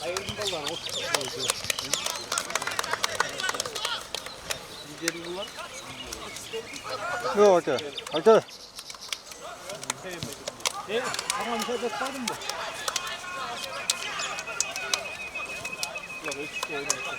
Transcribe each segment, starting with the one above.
Ayırdım vallahi. Yok okey. Okey. Ama bir şey besledim mi? Yok hiç şey olmadı.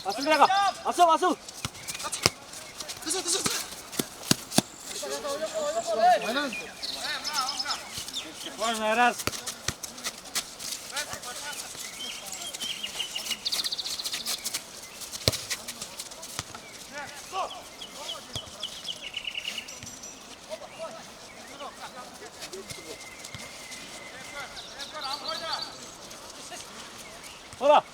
Asıl bir dakika. Asıl. Var mı Eras? Hola.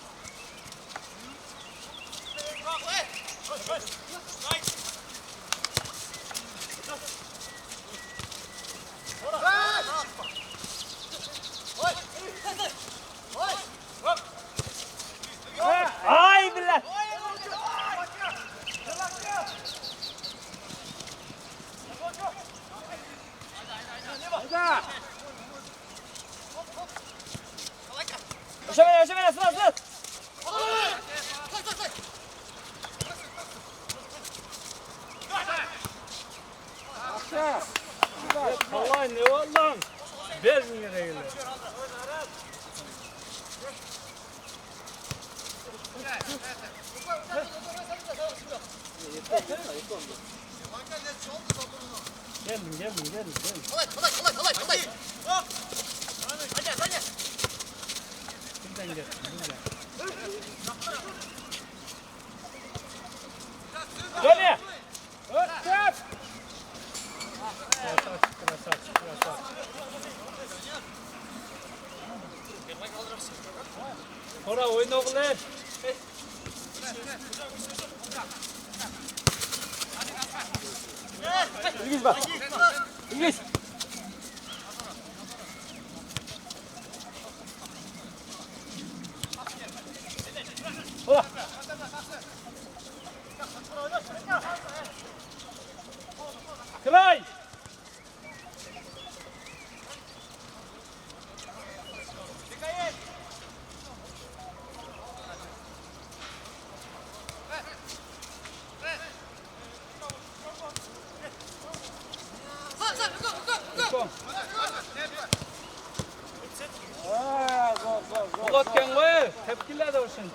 Ay billah. Yaşamaya sıra. Vallahi ne vallahi. Ver mi nereye? Geldim. Kolay. Hop. Hadi. Kimden gelsin? Gel. Öp. Krasat. Ora oyna oğlum. İngiliz bak. İngiliz. Ola. Telefon. Go. Uzatken koy. Tepkiler de olsun.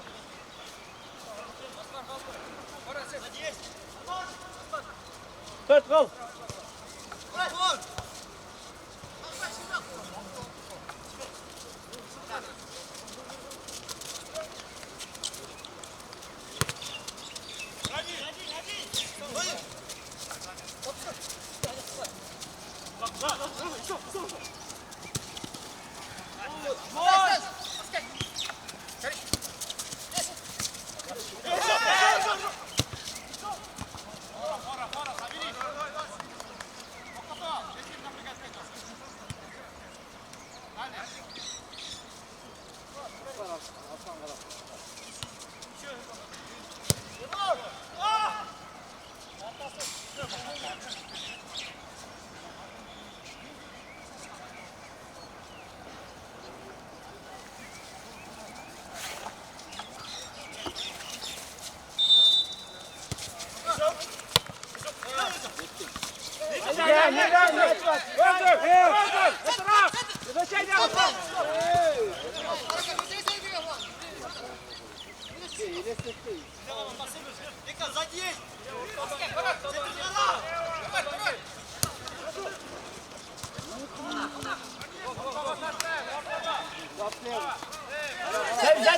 Tut kal.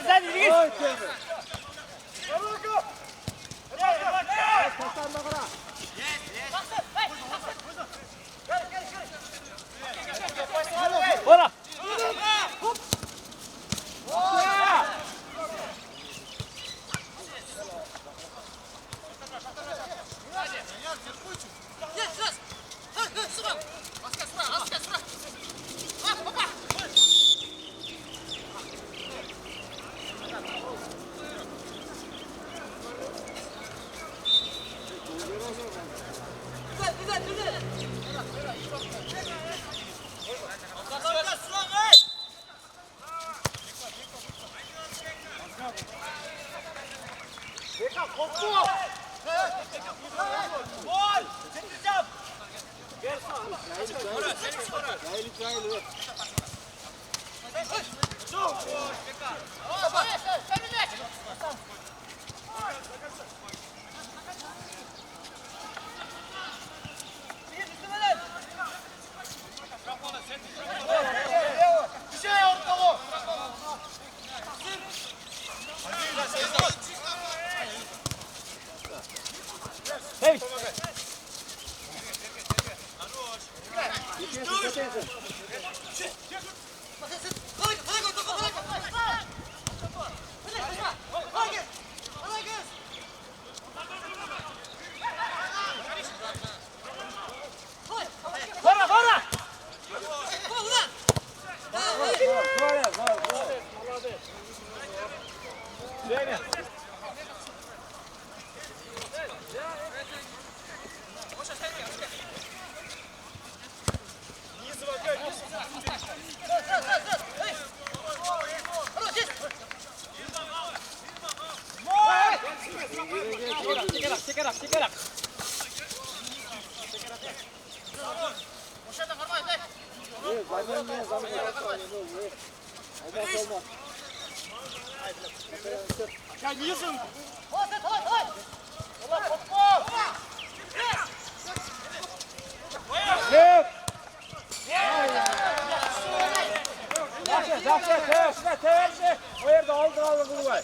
Sen yürü. Ora. Hey. Check it up. O yerde aldı bunu var.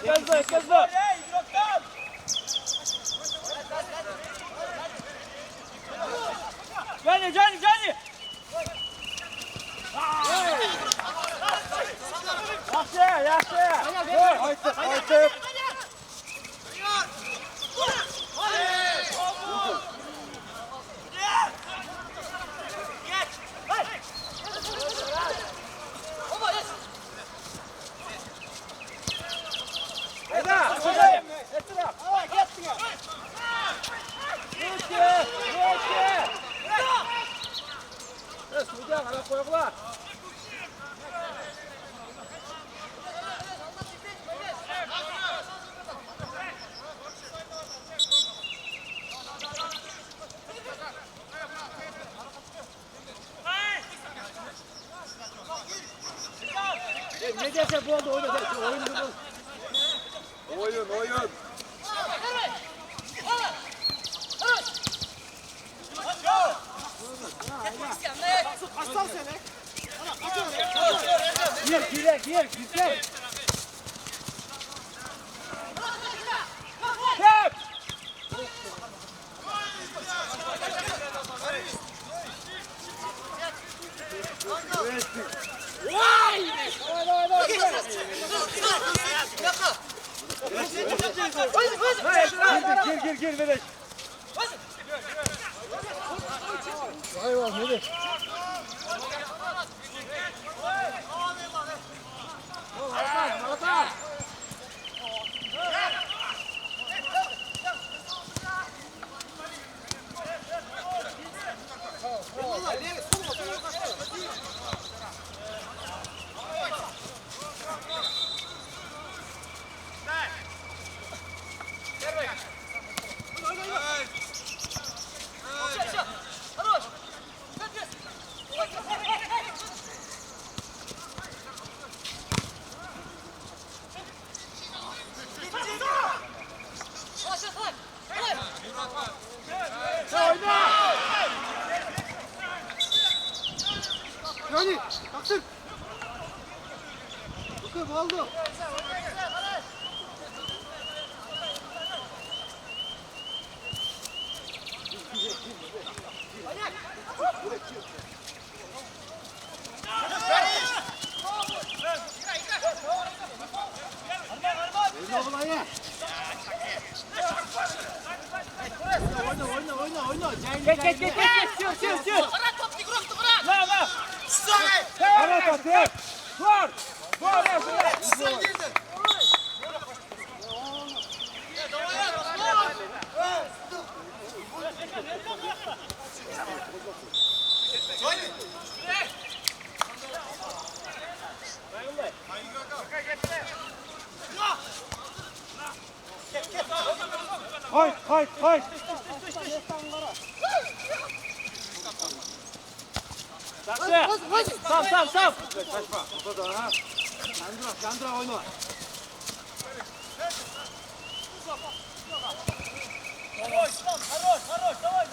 Kezle. Cani. Yaxşı. Aytıp. Ne derse bu oldu oyna. Oyun. Gir. Gir Melek. Hayvan Melek. Yani baksın. Bakın oldu. Oyna. Geç. Sür. La. Var. Hay. Saf. Kaçma. O da ha. Yandıra oyna. Хорош, давай.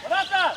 Brata!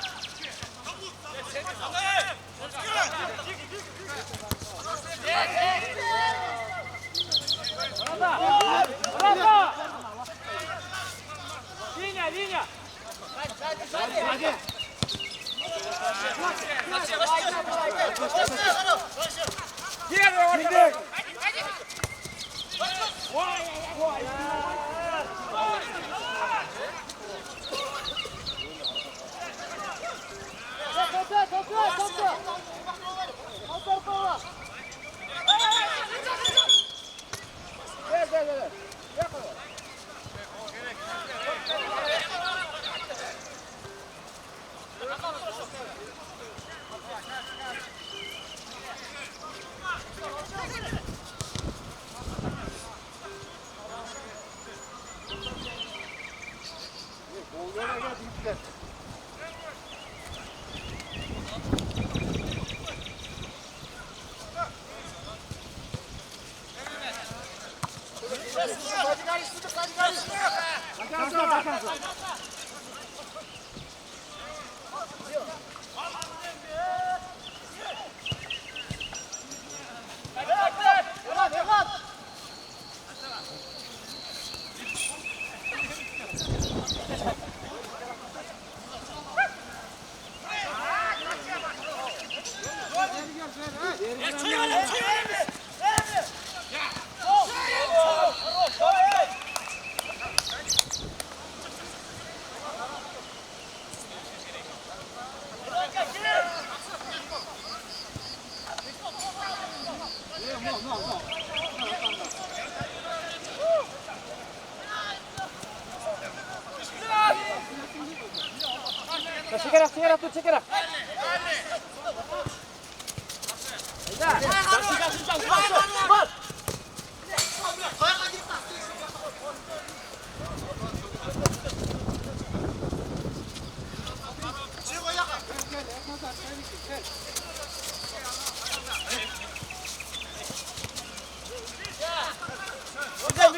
Çekerek dur çekerek.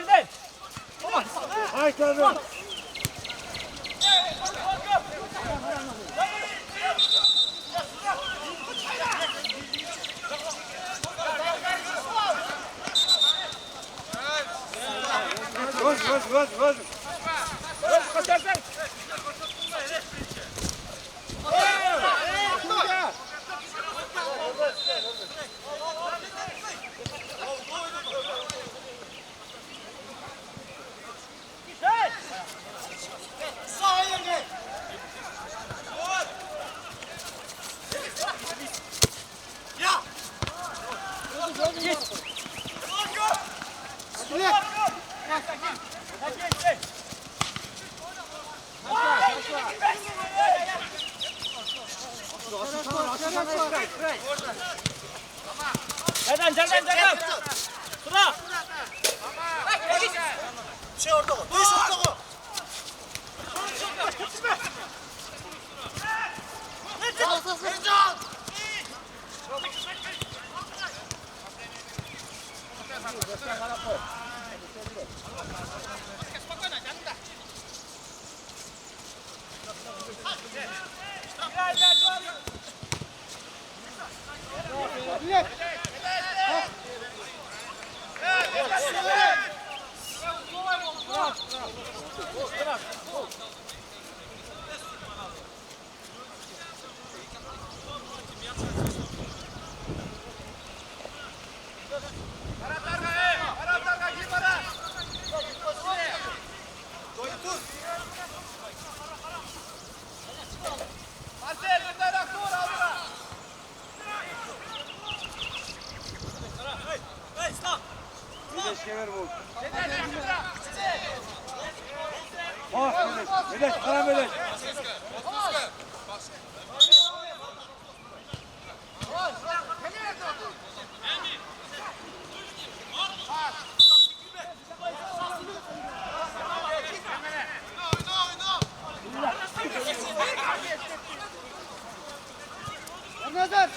Birden. Hay canım. Vaz. Kaçarsan. Nereden? Sıra. Şey orada o. Duyuş orada o. Ercan! Kemer bul. Medeş, ara Medeş. Nazar.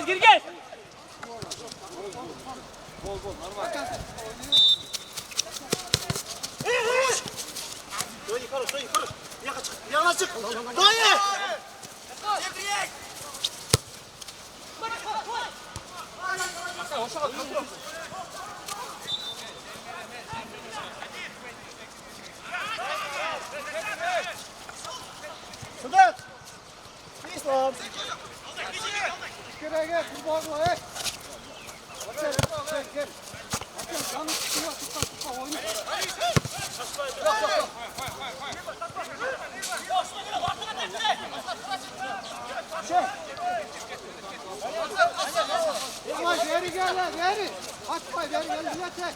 Gir gel. Bol normal. Dön yukarı. Yana çık. Dayı! Devriyek! Sıdık! İslam! Gel, kurbanla et. Gel. Canı çıkıyor, tuta oynuyor. Yavaş, geri gel lan, geri. Atma, geri gel, yeter.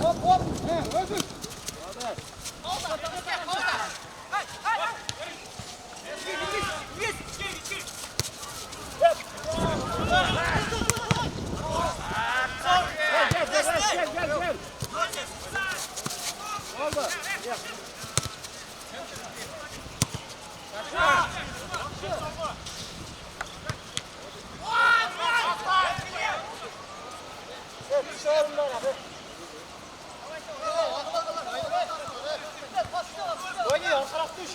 Hop, ödül. Gel. Oldu. Gel. Oynuyor, taraf düş.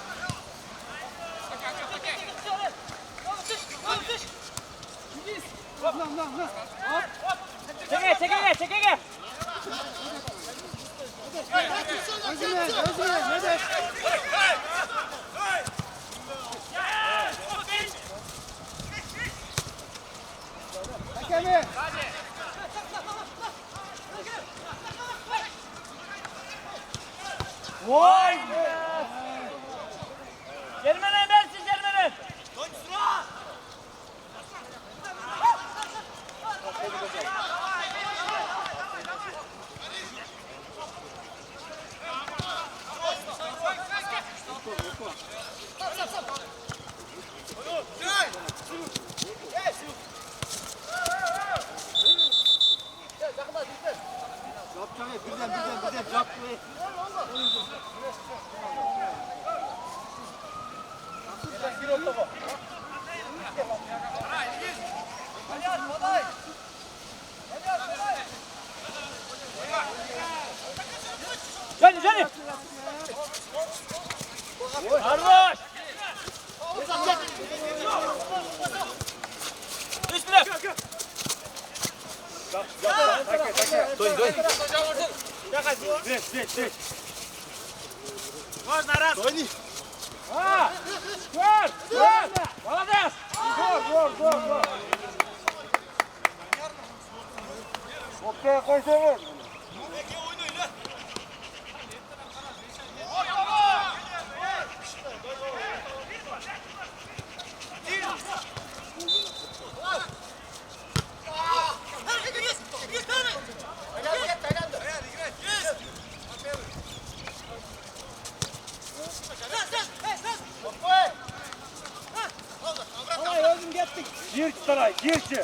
Vay! Gelmene versin gelmene. Birden yap. Gel gel. Arvaş. Üstüne. Dön. Var Naraz. Ha! Gol! Молодец! Gol! Ortaya koysana. Gir sana, girçi.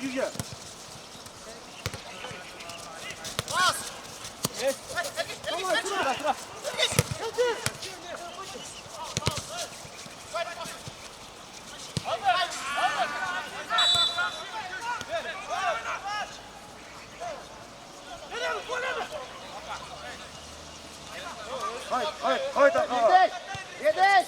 Güzel. Haydi. Yedek.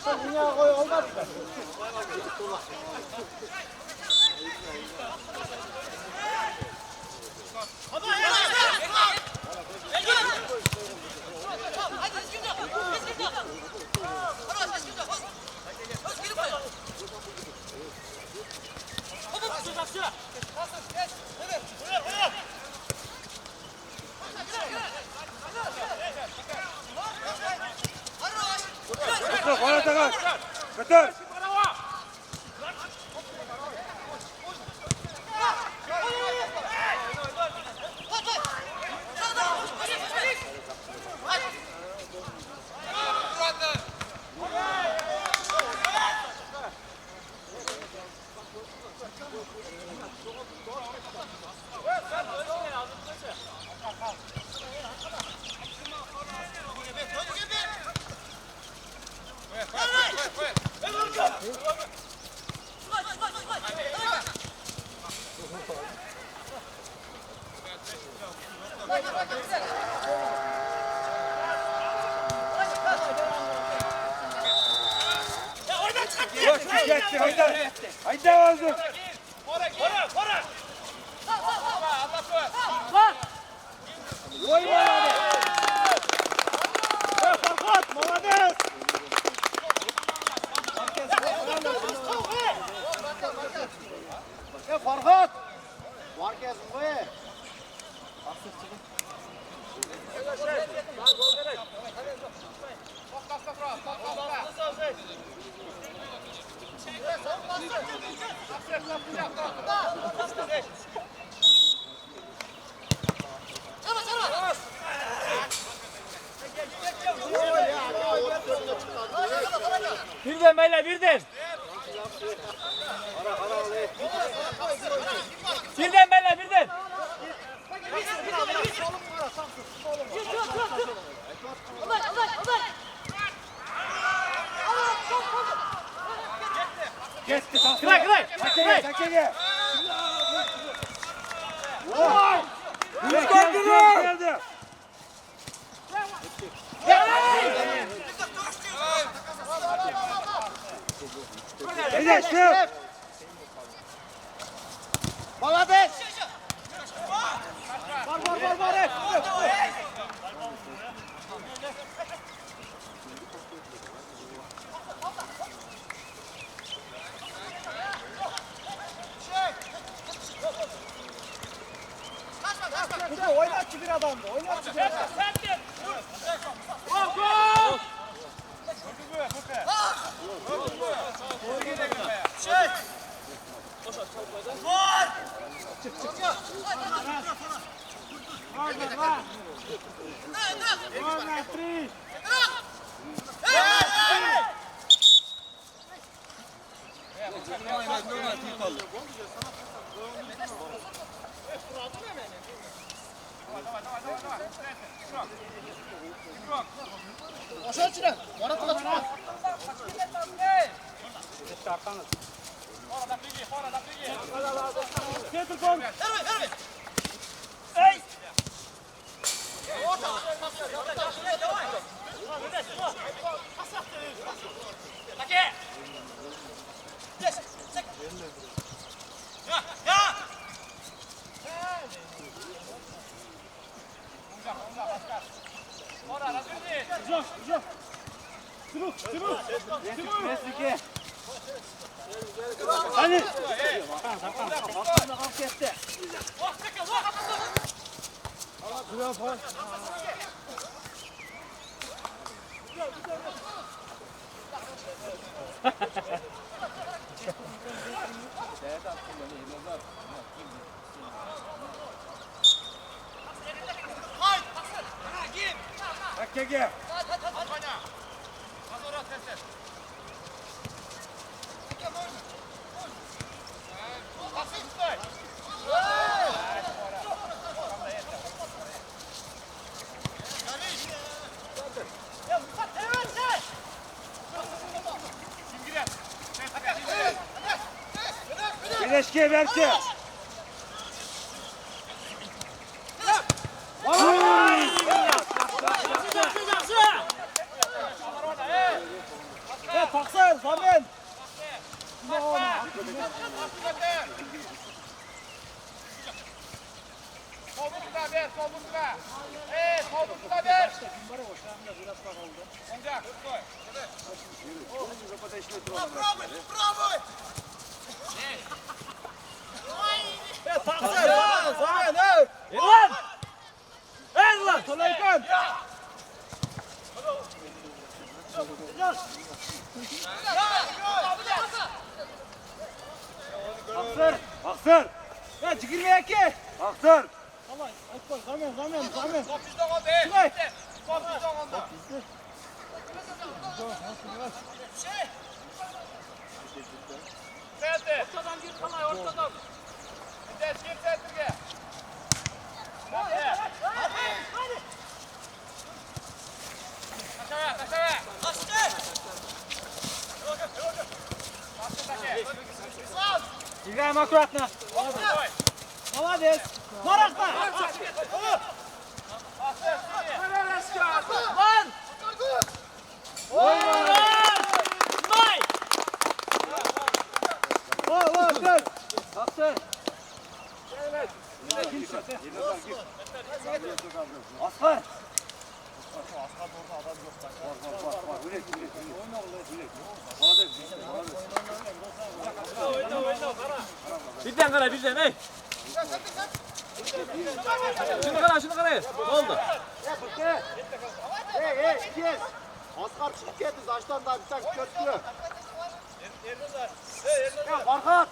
Dünya koy olmaz mı? Bana takar. Katar. Haydi ağzım. Oyna hadi. Farhat, молодец. Farhat. Marquez be. Birden beyler birden. Birden beyler birden. Geçti. Kıray kıray. Kıray. Takege. Geldi. Haydi şef. Молодец. Var. Oynatçı bir adamdı. Oynatçı bir adam. Aşağı çıkın. Bana tıka çıkın. Hadi. Takege. Birleşke verse. Aksır. Aksır. Ya çıkırmaya ki. Aksır. Tamam. Zaman. Ortadan gir kalay ortadan. İbrahim akuratna. Молодец. Marakla. Lan. Dur. Aksır. Askar. Birden kara birden ey. Şunu kara. Oldu. Hey, kes. Askar çıkıp geldi. Zaçtan da bir tak kötü. Ya Farkat.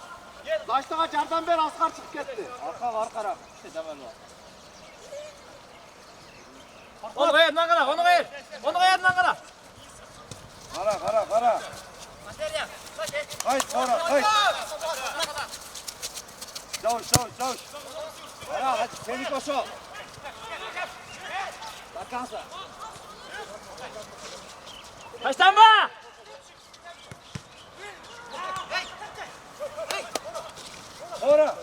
Zaçtan cardan beri askar çıkıp gitti. Arka var kara. İşte temel var. Onu kayar lan kara. Onu kayar lan kara. Kara. Hayır sonra hayır. Çavuş. Kara hadi seni koşu. Bakansa. Taşlanma. Sonra.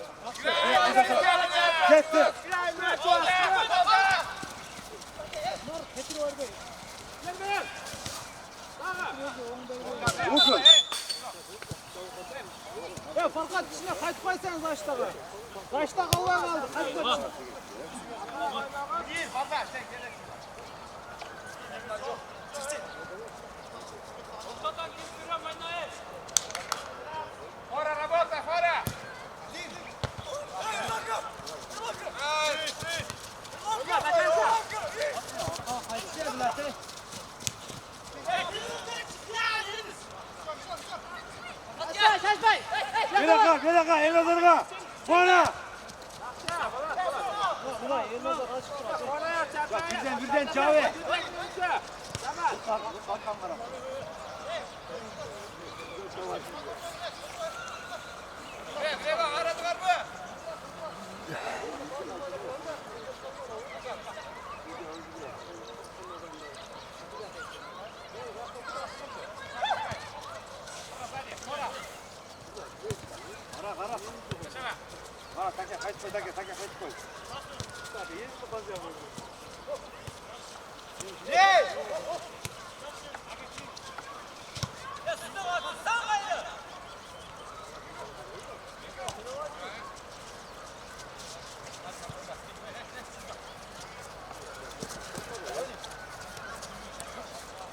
Ketti. Vursun. Ya Farkat içine kaçmaysanız Zaçtağı. Zaçta kallar kaldı. Kaçma. Ortadan gir bir oynayın. Bir dakika, el hazırga. Sonra. Birden Çavi. Kara, kaç koy.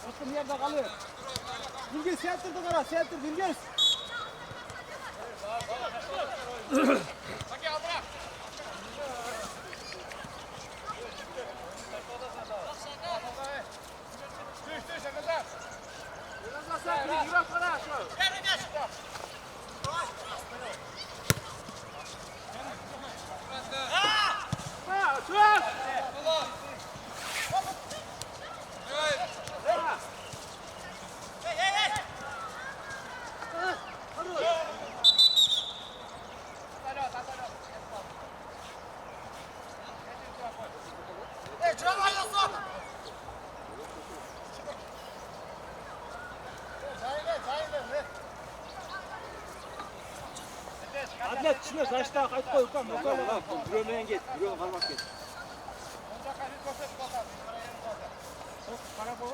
Bakın yerde kalıyor. Bilgin seyrettirdi Kara. Seyrettir Bilgin. Atlet içine Zaçtağı kaç koy. Büromeyen git, büromeyen kalmak git. Karakol.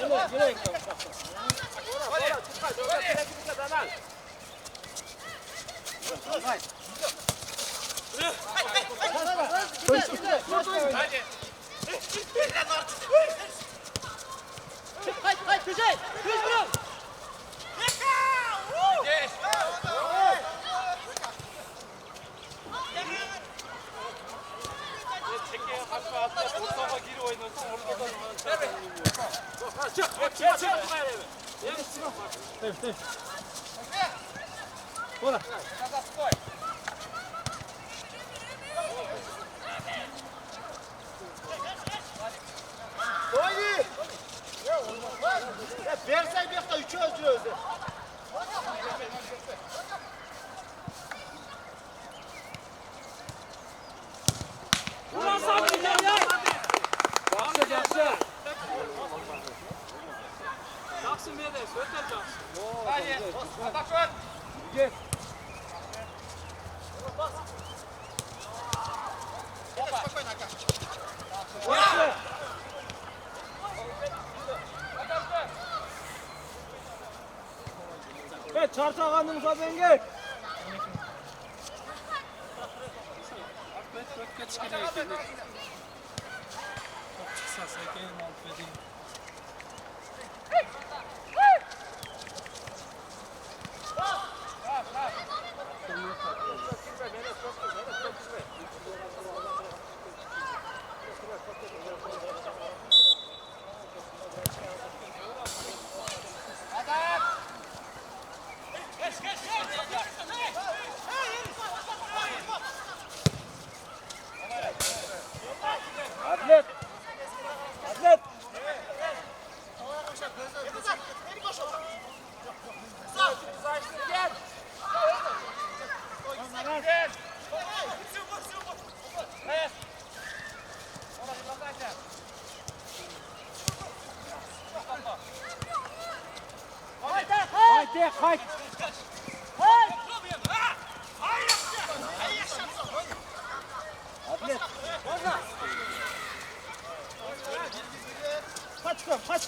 Gerek yok. Haydi Kuzey. Düz vurun. Çekeye kaçma atla. Ortama gir oynasın. Ortadan Bora. Haydi. Ya versen bir hafta 3'ü öldürüyoruz. Ulan sabri gel ya. Yakşı yakşı. Jackson bir de Söter Jackson. Hadi. Atak şut. Gel. Evet, çarçağandığımıza ben gel. Atlet. Atlet. Haydi, haydi. Atlet. Kaç kız, kaç.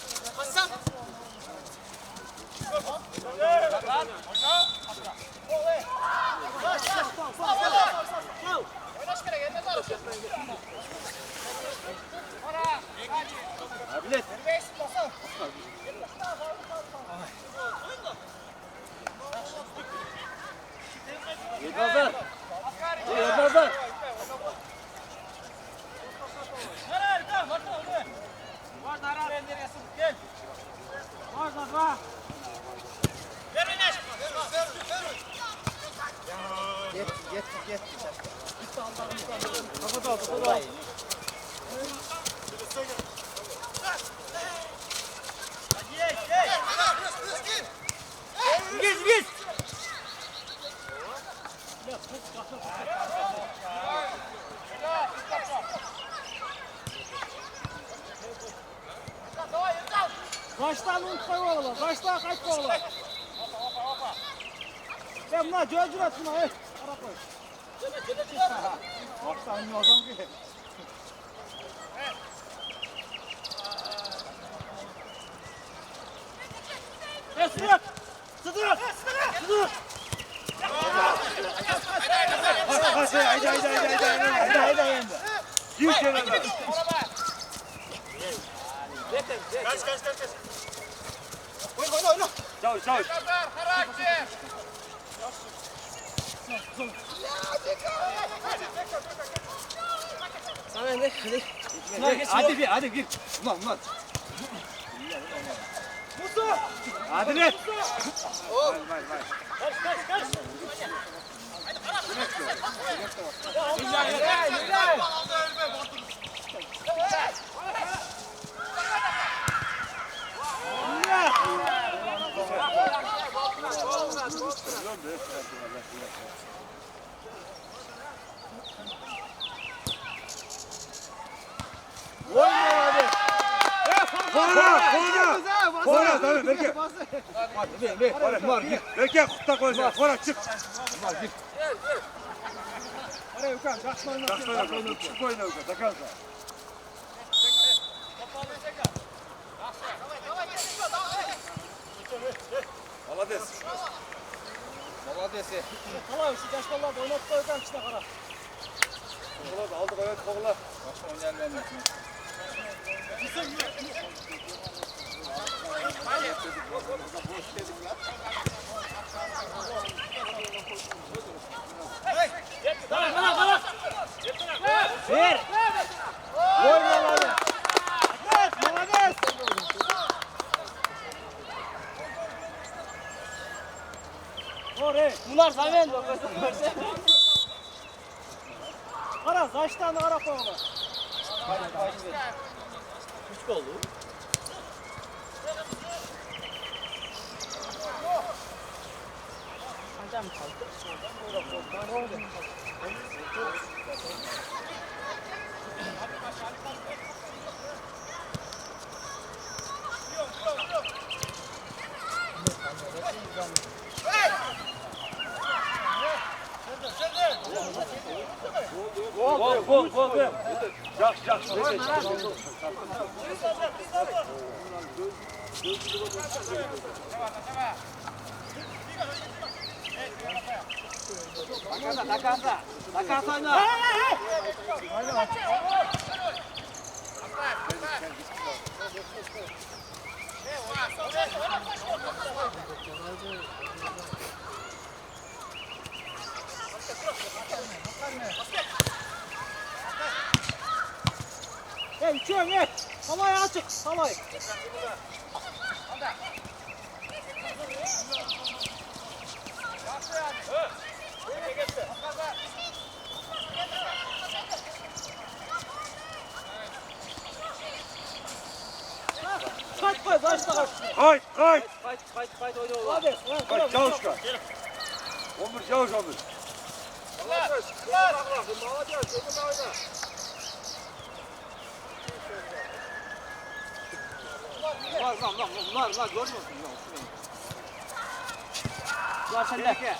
Atlet. Yılmazlar. Yılmazlar. Kaçtan unutmayın oğlum. Kaçtan kaçma oğlum. Ben buna cölcür et buna. Ara koy. Kaçtan ne olsam ki? Sıdık! Sıdık! Sıdık! Haydi. Yürü kenara. Kaç. Oyna. Çavuş. Sana ne? Hadi gir. Ulan. Musa! Hadi lan. Vay. Kaç. Kora tabii belki. Hadi var git. Belki kutta koyacağız. Kora çık. Var git. Oraya yukarı. Kaçma oyna. Çık oyna. Takarsa. Malades. Maladesi. Tamam şu yaş vallahi oynat koyacağım içine kara. Koğla da aldık evet koğla. Başka oynayan vermez. Ver. Gol Malades. Malades. Oraya. Bunlar zaten Kara zaçtan ara koyma. Küçük oldu. Hocam kalktı. Gol. Yak. Hey içiyorum ye. Havayı açık. Havayı. Kaç koy zaçta kaç. Kayıt. Kayıt oynuyor. Hadi. Kayıt çavuş kay. 11 çavuş 11. Var görmüyor musun? Var sende.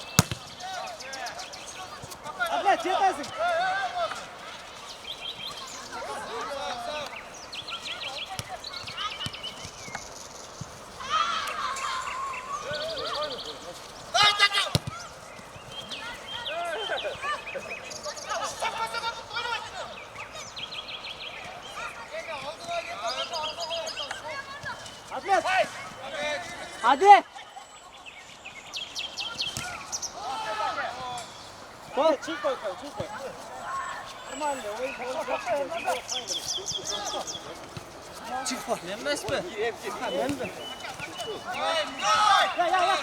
Atlet yetersin. Atlet. Hadi. Koy çift koy çift koy. Normalde oyun Çık var. Lenmez mi? Ya.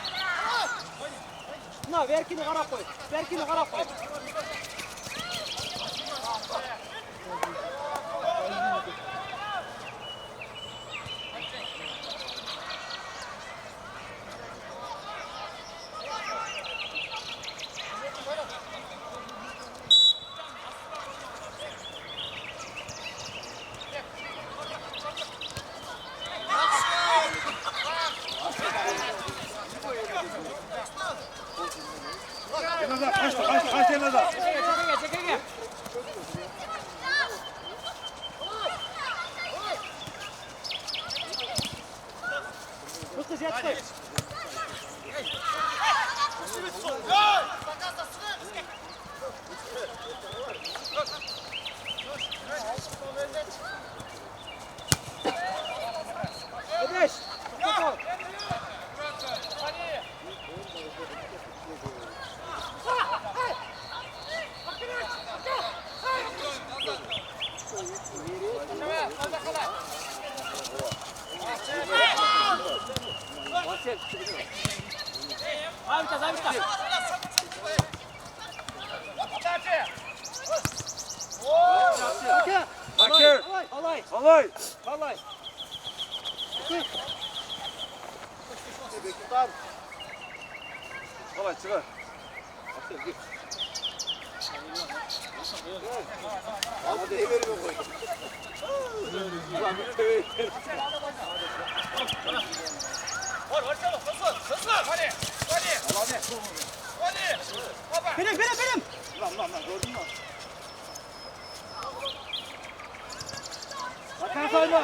Na verkini kara koy. Verkini kara koy. Kenarda kaç kenarda. Çekil. Kız yat koy. Ödeş. Kapat. Hakem. Alay. Kolay çıkar. Hadi everime koy. Benim. Lan gördün mü? Bakan sayma.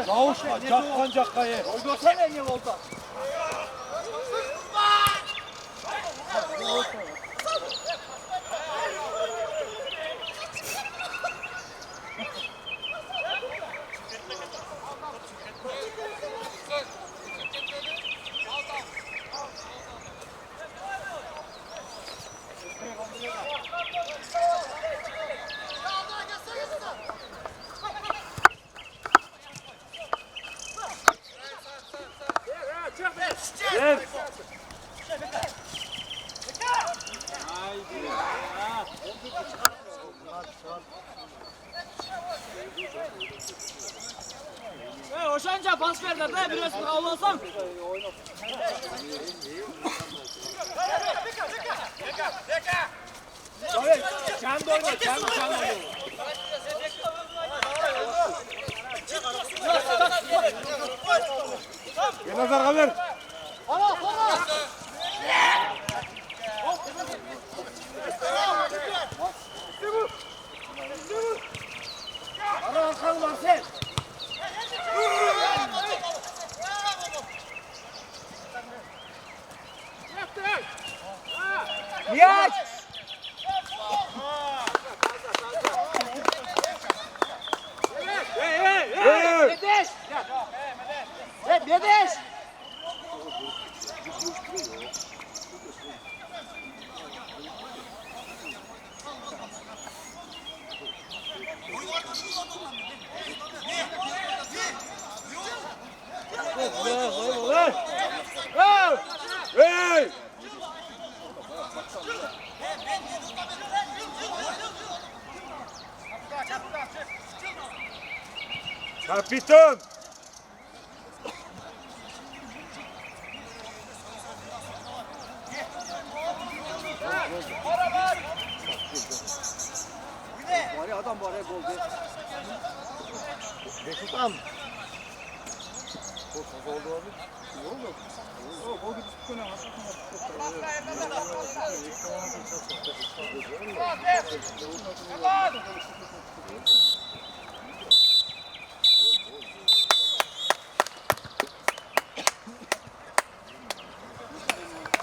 Kavuşma, cakkan kayı. Oydursana ne oldu? Hoşanca pas ver de biraz avlansam. Kendi oyna, kendi oyna. Gel Nazar kalır. Niyaç! Hey! Bedeş! Hey Bedeş! Hey! Kapitan! Var ya adam var ya gol diye. Beşiktaş. Gol oldu. Yok yok. O gol gidip çıkıyor ne? Aslında